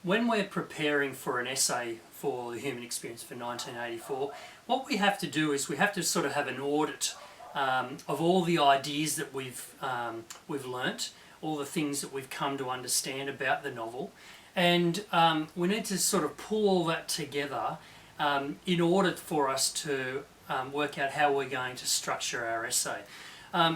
when we're preparing for an essay for the human experience for 1984, what we have to do is we have to sort of have an audit of all the ideas that we've learnt, all the things that we've come to understand about the novel, and we need to sort of pull all that together in order for us to work out how we're going to structure our essay.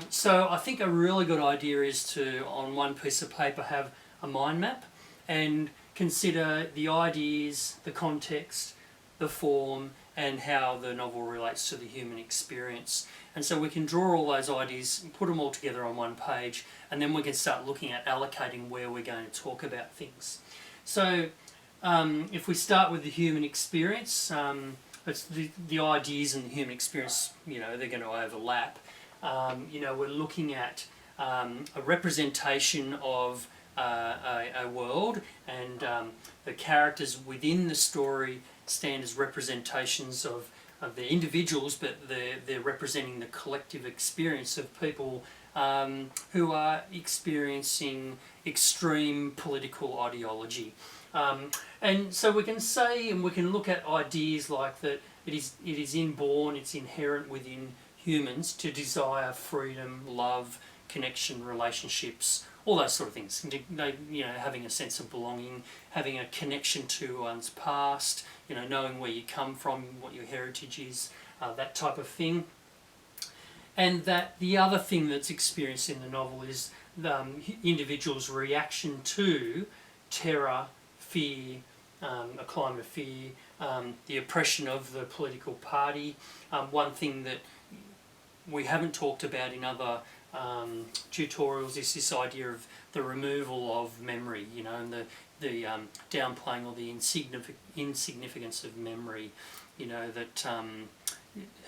So I think a really good idea is to, on one piece of paper, have a mind map and consider the ideas, the context, the form, and how the novel relates to the human experience. And so we can draw all those ideas, put them all together on one page, and then we can start looking at allocating where we're going to talk about things. So if we start with the human experience, it's the ideas and the human experience, they're going to overlap. We're looking at a representation of a world, and the characters within the story stand as representations of the individuals, but they're representing the collective experience of people who are experiencing extreme political ideology. And so we can say, and we can look at ideas like that it is inborn, it's inherent within humans to desire freedom, love, connection, relationships, all those sort of things. Having a sense of belonging, having a connection to one's past, knowing where you come from, what your heritage is, that type of thing. And that the other thing that's experienced in the novel is the individual's reaction to terror, fear, a climate of fear, the oppression of the political party. One thing that we haven't talked about in other tutorials is this idea of the removal of memory, and the downplaying or the insignificance of memory. That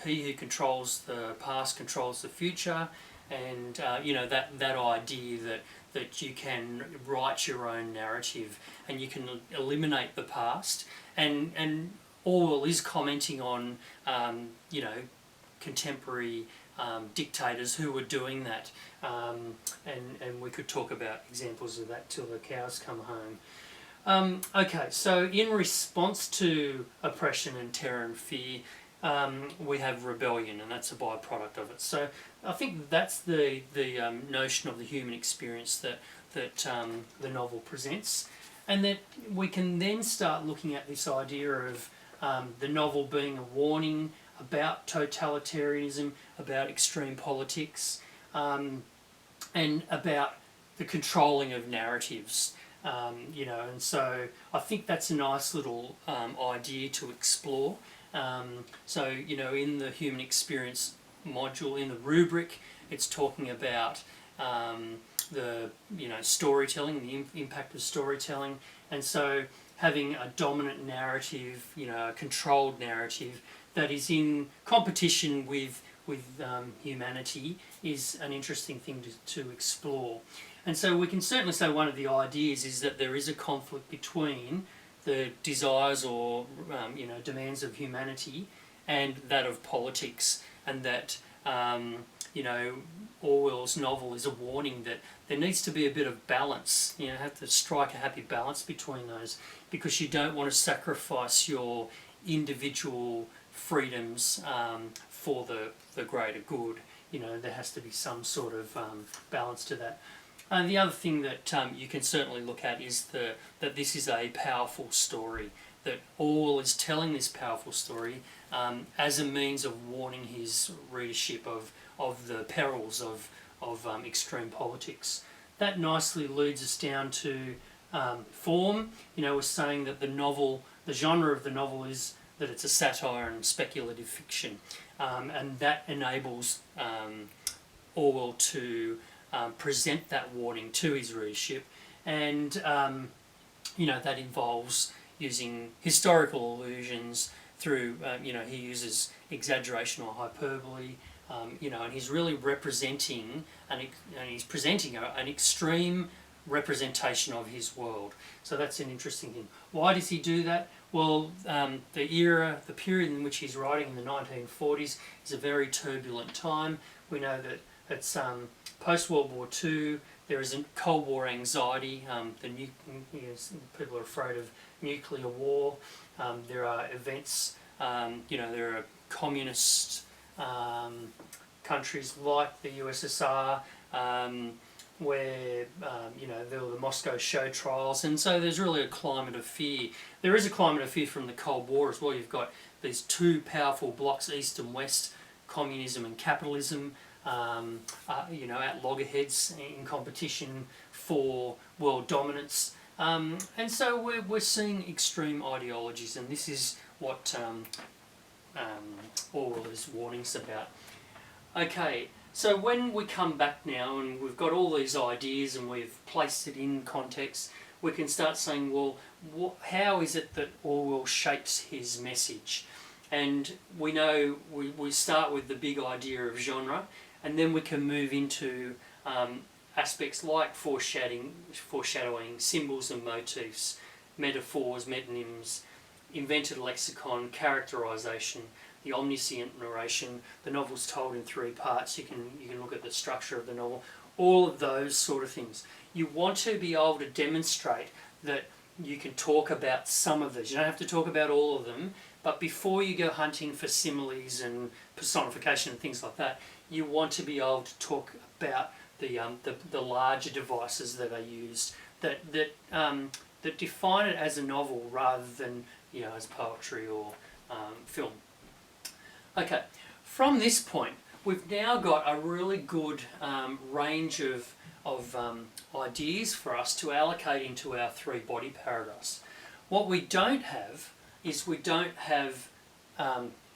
he who controls the past controls the future, and that idea that you can write your own narrative and you can eliminate the past, and Orwell is commenting on contemporary dictators who were doing that, and we could talk about examples of that till the cows come home. Okay, so in response to oppression and terror and fear, we have rebellion, and that's a byproduct of it. So I think that's the notion of the human experience that the novel presents, and that we can then start looking at this idea of the novel being a warning about totalitarianism, about extreme politics, and about the controlling of narratives. And so I think that's a nice little idea to explore. In the human experience module, in the rubric, it's talking about the storytelling, the impact of storytelling, and so having a dominant narrative, a controlled narrative that is in competition with humanity is an interesting thing to explore. And so we can certainly say one of the ideas is that there is a conflict between the desires or demands of humanity and that of politics, and that Orwell's novel is a warning that there needs to be a bit of balance. Have to strike a happy balance between those, because you don't want to sacrifice your individual freedoms for the greater good. There has to be some sort of balance to that. And the other thing that you can certainly look at is that this is a powerful story, that Orwell is telling this powerful story as a means of warning his readership of the perils of extreme politics. That nicely leads us down to form. We're saying that the genre of the novel is that it's a satire and speculative fiction, and that enables Orwell to present that warning to his readership, and that involves using historical allusions through he uses exaggeration or hyperbole, and he's really representing and he's presenting an extreme representation of his world. So that's an interesting thing. Why does he do that? Well, the period in which he's writing in the 1940s is a very turbulent time. We know that it's post-World War II. there is a Cold War anxiety. People are afraid of nuclear war. There are events. There are communist countries like the USSR. Where there were the Moscow show trials, and so there's really a climate of fear. There is a climate of fear from the Cold War as well. You've got these two powerful blocks, East and West, communism and capitalism, at loggerheads in competition for world dominance. And so we're seeing extreme ideologies, and this is what Orwell's warnings about. Okay. So when we come back now and we've got all these ideas and we've placed it in context, we can start saying, well, how is it that Orwell shapes his message? And we know we start with the big idea of genre, and then we can move into aspects like foreshadowing, symbols and motifs, metaphors, metonyms, invented lexicon, characterisation, the omniscient narration. The novel's told in 3 parts. You can look at the structure of the novel. All of those sort of things. You want to be able to demonstrate that you can talk about some of these. You don't have to talk about all of them, but before you go hunting for similes and personification and things like that, you want to be able to talk about the larger devices that are used that define it as a novel rather than as poetry or film. Okay, from this point, we've now got a really good range of ideas for us to allocate into our 3 body paragraphs. What we don't have is we don't have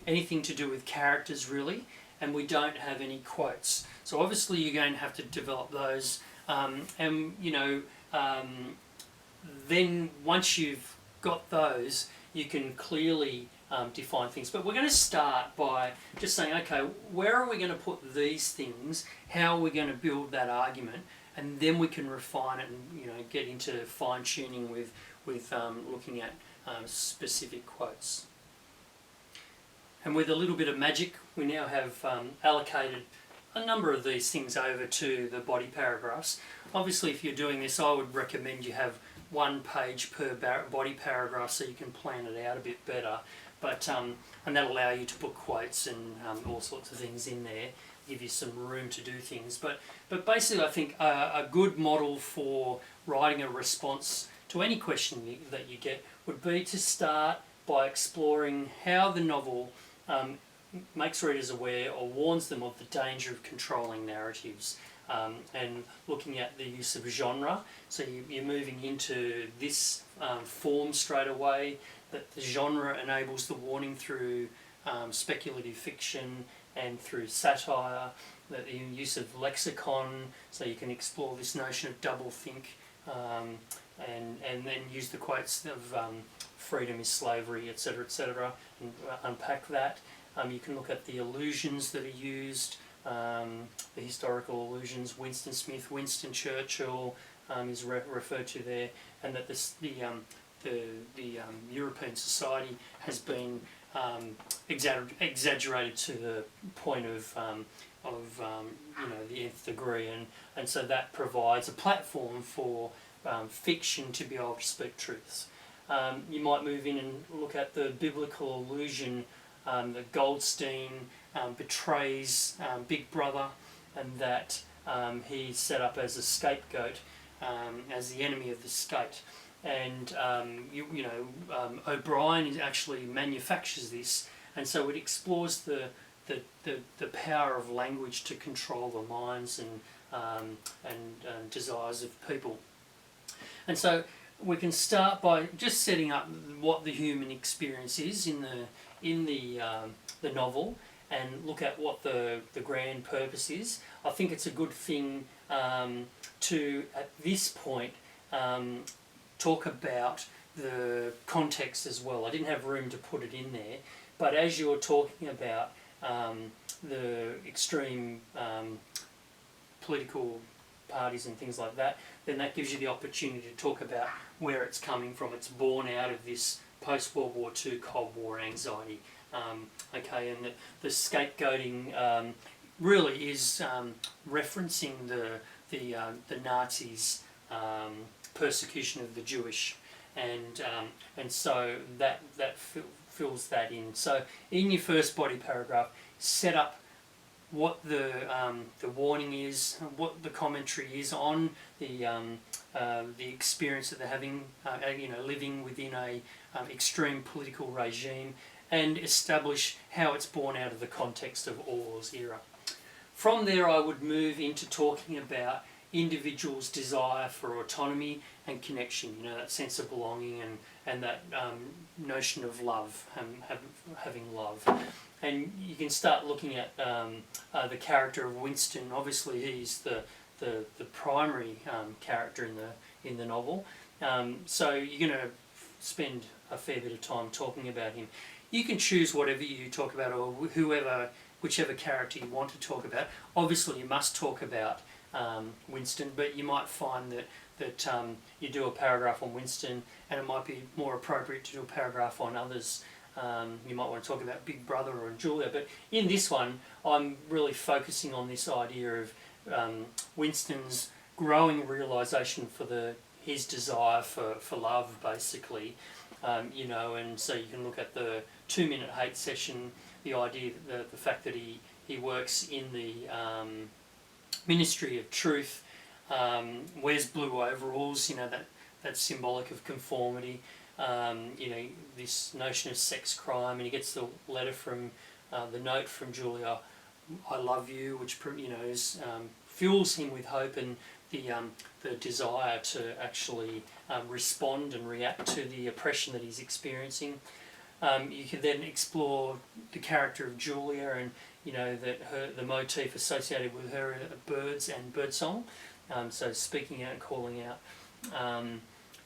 anything to do with characters really, and we don't have any quotes. So obviously you're going to have to develop those, then once you've got those, you can clearly define things. But we're going to start by just saying, okay, where are we going to put these things? How are we going to build that argument? And then we can refine it and get into fine tuning with looking at specific quotes. And with a little bit of magic, we now have allocated a number of these things over to the body paragraphs. Obviously, if you're doing this, I would recommend you have 1 page per body paragraph so you can plan it out a bit better. But and that'll allow you to put quotes and all sorts of things in there, give you some room to do things. But basically, I think a good model for writing a response to any question that you get would be to start by exploring how the novel makes readers aware or warns them of the danger of controlling narratives, and looking at the use of genre. So you're moving into this form straight away, that the genre enables the warning through speculative fiction and through satire, that the use of lexicon, so you can explore this notion of doublethink, and then use the quotes of freedom is slavery, etc., etc., and unpack that. You can look at the allusions that are used, the historical allusions, Winston Smith, Winston Churchill is referred to there, and that the European society has been exaggerated to the point of the nth degree, and so that provides a platform for fiction to be able to speak truths. You might move in and look at the biblical allusion that Goldstein betrays Big Brother, and that he's set up as a scapegoat, as the enemy of the state. And O'Brien actually manufactures this, and so it explores the power of language to control the minds and desires of people. And so we can start by just setting up what the human experience is in the novel, and look at what the grand purpose is. I think it's a good thing to, at this point, talk about the context as well. I didn't have room to put it in there, but as you're talking about the extreme political parties and things like that, then that gives you the opportunity to talk about where it's coming from. It's born out of this post-World War II Cold War anxiety. And the scapegoating really is referencing the Nazis' persecution of the Jewish, and so that fills that in. So in your first body paragraph, set up what the warning is, what the commentary is on the experience that they're having, living within a extreme political regime, and establish how it's born out of the context of Orwell's era. From there, I would move into talking about individuals' desire for autonomy and connection, that sense of belonging and that notion of love, having love. And you can start looking at the character of Winston. Obviously, he's the primary character in the novel. So you're going to spend a fair bit of time talking about him. You can choose whatever you talk about, or whichever character you want to talk about. Obviously, you must talk about Winston, but you might find that you do a paragraph on Winston, and it might be more appropriate to do a paragraph on others. You might want to talk about Big Brother or Julia, but in this one, I'm really focusing on this idea of Winston's growing realisation for his desire for love, basically. And so you can look at the 2-minute hate session, the idea that the fact that he works in the Ministry of Truth, wears blue overalls, that's symbolic of conformity. This notion of sex crime, and he gets the letter from the note from Julia, "I love you," which fuels him with hope and the desire to actually respond and react to the oppression that he's experiencing. You can then explore the character of Julia, and that the motif associated with her are birds and birdsong, so speaking out and calling out.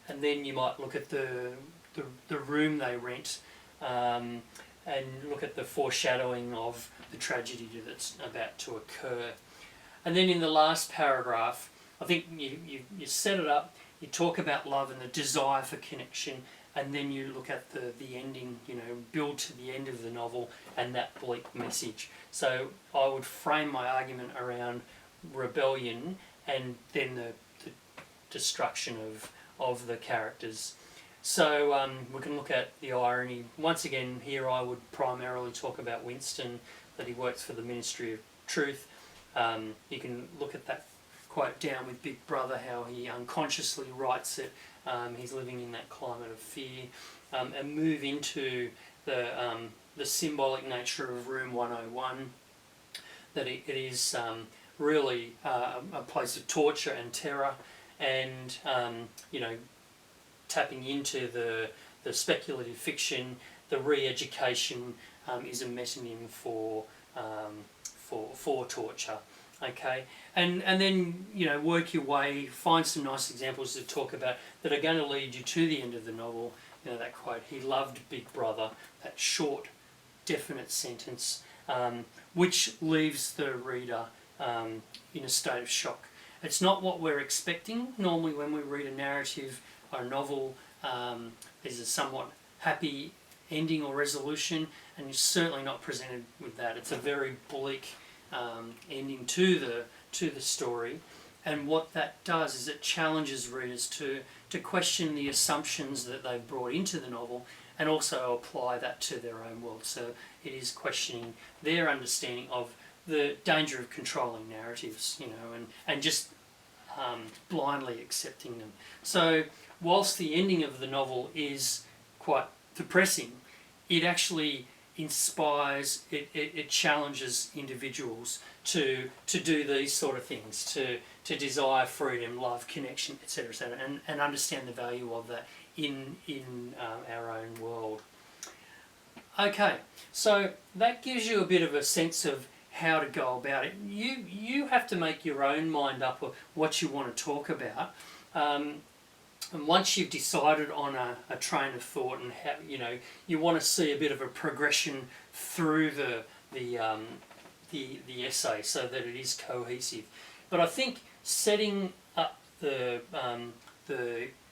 And then you might look at the room they rent, and look at the foreshadowing of the tragedy that's about to occur. And then in the last paragraph, I think you set it up, you talk about love and the desire for connection, and then you look at the ending, build to the end of the novel and that bleak message. So I would frame my argument around rebellion and then the destruction of the characters. So we can look at the irony. Once again, here I would primarily talk about Winston, that he works for the Ministry of Truth. You can look at that quote down with Big Brother, how he unconsciously writes it. He's living in that climate of fear, and move into the symbolic nature of Room 101, that it is really a place of torture and terror, and tapping into the speculative fiction. The re-education is a metonym for torture. Okay, and then work your way, find some nice examples to talk about that are going to lead you to the end of the novel. That quote, "He loved Big Brother," that short, definite sentence, which leaves the reader in a state of shock. It's not what we're expecting. Normally when we read a narrative or a novel, there's a somewhat happy ending or resolution, and you're certainly not presented with that. It's a very bleak ending to the story, and what that does is it challenges readers to question the assumptions that they've brought into the novel, and also apply that to their own world. So it is questioning their understanding of the danger of controlling narratives, and just blindly accepting them. So whilst the ending of the novel is quite depressing, it actually inspires, it challenges individuals to do these sort of things, to desire freedom, love, connection, etc., and understand the value of that in our own world. Okay, so that gives you a bit of a sense of how to go about it. You have to make your own mind up of what you want to talk about. And once you've decided on a train of thought, and how you want to see a bit of a progression through the essay, so that it is cohesive. But I think setting up the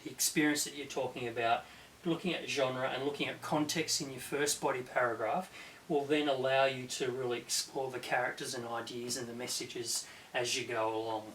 experience that you're talking about, looking at genre and looking at context in your first body paragraph, will then allow you to really explore the characters and ideas and the messages as you go along.